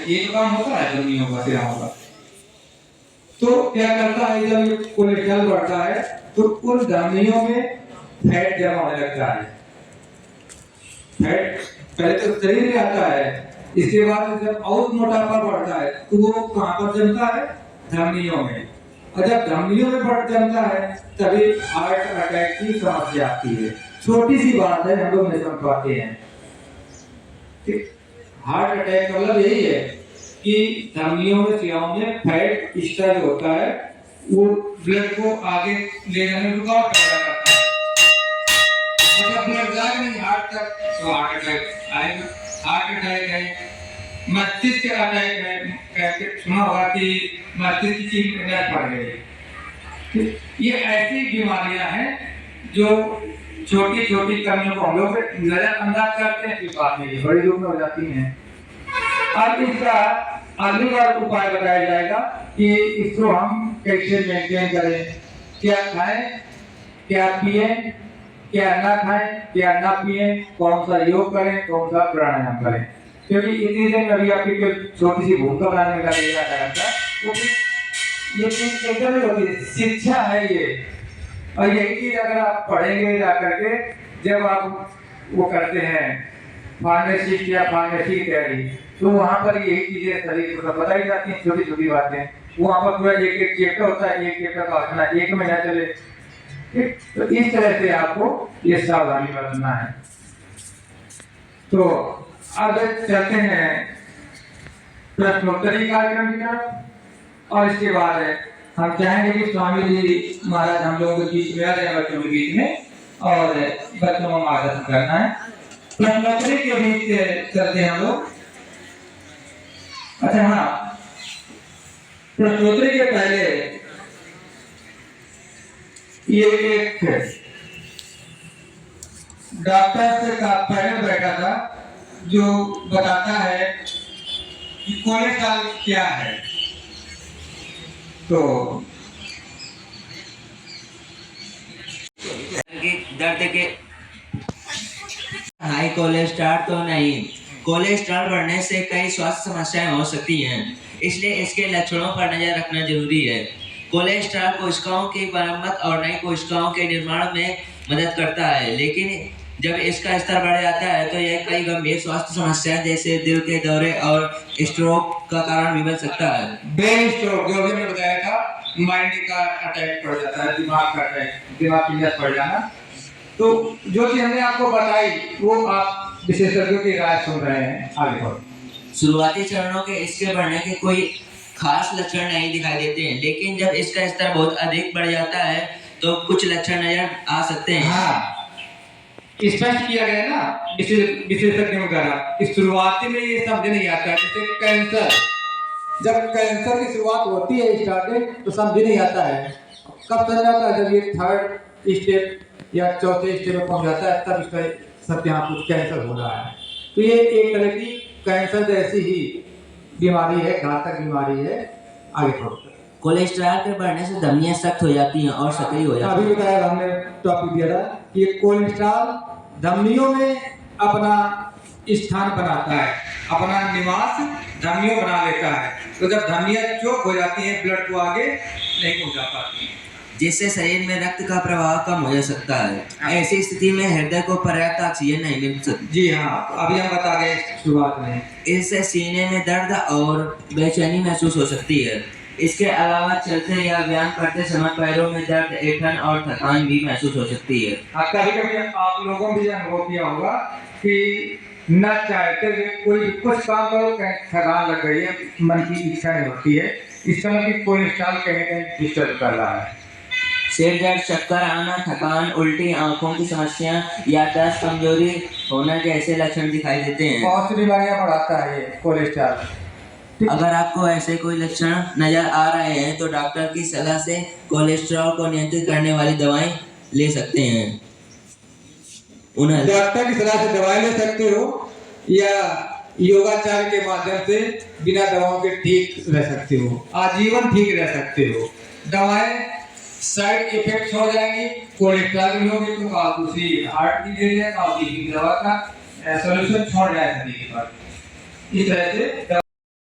ये तो काम होता है धमनियों का, सिराओं का। तो क्या करता है, जब ये कोलेस्ट्रॉल बढ़ता है तो उन धमनियों में फैट जमा होने लगता है। फैट पहले तो शरीर में आता है, इसके बाद जब और मोटापा बढ़ता है तो वो कहाँ पर जमता है, धमनियों में। और जब धमनियों में बढ़ जमता है तभी हार्ट अटैक की समस्या आती है। छोटी सी बात है, हम लोग नहीं समझ पाते हैं। हार्ट अटैक का मतलब यही है कि धमनियों में, सिराओं में फैट स्टोर होता है, वो ब्लड को आगे ले जाने में रुकावट पैदा करता है। अगर ब्लड जाए नहीं हार्ट तक तो हार्ट अटैक आएगा। हार्ट अटैक है, मस्तिष्क अटैक है, कहते सुना होगा कि मस्तिष्क की नस पड़ गई। ये ऐसी बीमारियां हैं जो छोटी छोटी कमियों को हम लोग नजरअंदाज करते हैं, फिर बाद में बड़ी रूप में हो जाती हैं। अब इसका अगली बार उपाय बताया जाएगा कि इसको हम कैसे मेंटेन करें, क्या खाएं, क्या पिएं, क्या ना खाएं, क्या ना पिएं, कौन सा योग करें, कौन सा प्राणायाम करें। क्योंकि इतनी देर अभी आपकी छोटी सी भूमिका बनाने में लगेगा वो ये चीज एकदम ही होती है, शिक्षा है ये। और यही चीज अगर आप पढ़ेंगे जा करके, जब आप वो करते हैं फार्मेसिस्ट या फार्मेसी की तैयारी, तो वहाँ पर यही चीजें शरीर को बताई जाती हैं, छोटी छोटी बातें। वहाँ पर पूरा एक एक चैप्टर होता है, एक चैप्टर का पढ़ना, एक महीना चले। ठीक, तो इस तरह से आपको ये सावधानी बरतना है। तो अब चलते हैं प्रश्नोत्तरी कार्यक्रम की तरफ, और इसके बाद हम चाहेंगे कि स्वामी जी महाराज हम लोगों के बीच में आ जाए, बच्चों के बीच में, और बच्चों को मार्गदर्शन करना है। प्रश्नोत्तरी के बीच चलते हैं हम लोग। अच्छा हाँ, प्रश्नोत्तरी के पहले ये एक डॉक्टर का पैनल बैठा था जो बताता है कि कोलेस्ट्रॉल क्या है। तो दर्द के हाई कोलेस्ट्रॉल तो नहीं, कोलेस्ट्रॉल बढ़ने से कई स्वास्थ्य समस्याएं हो सकती हैं, इसलिए इसके लक्षणों पर नजर रखना जरूरी है। कोलेस्ट्रॉल कोशिकाओं की मरम्मत और नई कोशिकाओं के निर्माण में मदद करता है, लेकिन जब इसका स्तर बढ़ जाता है तो यह कई गंभीर स्वास्थ्य समस्याएं जैसे दिल के दौरे और स्ट्रोक का कारण भी बन सकता है। ब्रेन स्ट्रोक जो भी मैंने बताया था, माइंड का अटैक पड़ जाता है, दिमाग का अटैक, दिमाग की नस पड़ जाना। तो जो चीज हमने आपको बताई वो आप विशेषज्ञों की राय सुन रहे हैं। आगे बढ़ो। शुरुआती चरणों के इसके बढ़ने के कोई खास लक्षण नहीं दिखाई देते हैं, लेकिन जब इसका स्तर बहुत अधिक बढ़ जाता है तो कुछ लक्षण नजर आ सकते हैं। हाँ, स्पष्ट किया गया ना विशेषज्ञों द्वारा कि शुरुआती में ये समझ नहीं आता है। जैसे कैंसर, जब कैंसर की शुरुआत होती है स्टार्टिंग, तो समझ नहीं आता है। कब समझ आता है? जब ये थर्ड स्टेप या चौथे स्टेप में पहुंच जाता है, तब इसका सब यहाँ कुछ कैंसर हो रहा है। तो ये एक तरह की कैंसर जैसी ही बीमारी है, घातक बीमारी है। आगे बढ़ो। कोलेस्ट्रॉल के बढ़ने से धमनियां सख्त हो जाती हैं और सक्रिय हो जाती हैं। अभी बताया हमने, टॉपिक दिया था कि कोलेस्ट्रॉल धमनियों में अपना स्थान बनाता है, अपना निवास धमनियों बना लेता है। तो जब धमनियां चौक हो जाती हैं, ब्लड को आगे नहीं पहुंचा पाती, जिससे शरीर में रक्त का प्रवाह कम हो जा सकता है। ऐसी स्थिति में हृदय को पर्याप्त ऑक्सीजन नहीं मिल सकती। जी हाँ, अभी हम बता गए शुरुआत में। इससे सीने में दर्द और बेचैनी महसूस हो सकती है। इसके अलावा चलते या व्यायाम करते समय पैरों में दर्द, ऐंठन और थकान भी महसूस हो सकती है। कभी कभी आप लोगों भी अनुभव किया होगा कि न चाहते हुए कोई कुछ काम करो, कहीं थकान लग गई है, मन की इच्छा नहीं होती है। इस तरह की कोलेस्ट्रॉल कहीं कहीं डिस्टर्ब कर रहा है। सिर दर्द, चक्कर आना, थकान, उल्टी, आंखों की समस्या, याददाश्त कमजोरी होना जैसे लक्षण दिखाई देते हैं। बहुत सी बीमारियां बढ़ाता है ये कोलेस्ट्रॉल। अगर आपको ऐसे कोई लक्षण नजर आ रहे हैं तो डॉक्टर की सलाह से कोलेस्ट्रॉल को नियंत्रित करने वाली दवाएं ले सकते हैं। डॉक्टर की सलाह से दवाएं ले सकते हो या योगाचार के माध्यम से बिना दवाओं के ठीक रह सकते हो, आजीवन ठीक रह सकते हो। दवाएं साइड इफेक्ट छोड़ जाएंगी, कोलेस्ट्रॉल भी होगी तो आप दूसरी हार्ट की दे देगा, आप दवा का सॉल्यूशन छोड़ जाए शरीर पर। इस तरह से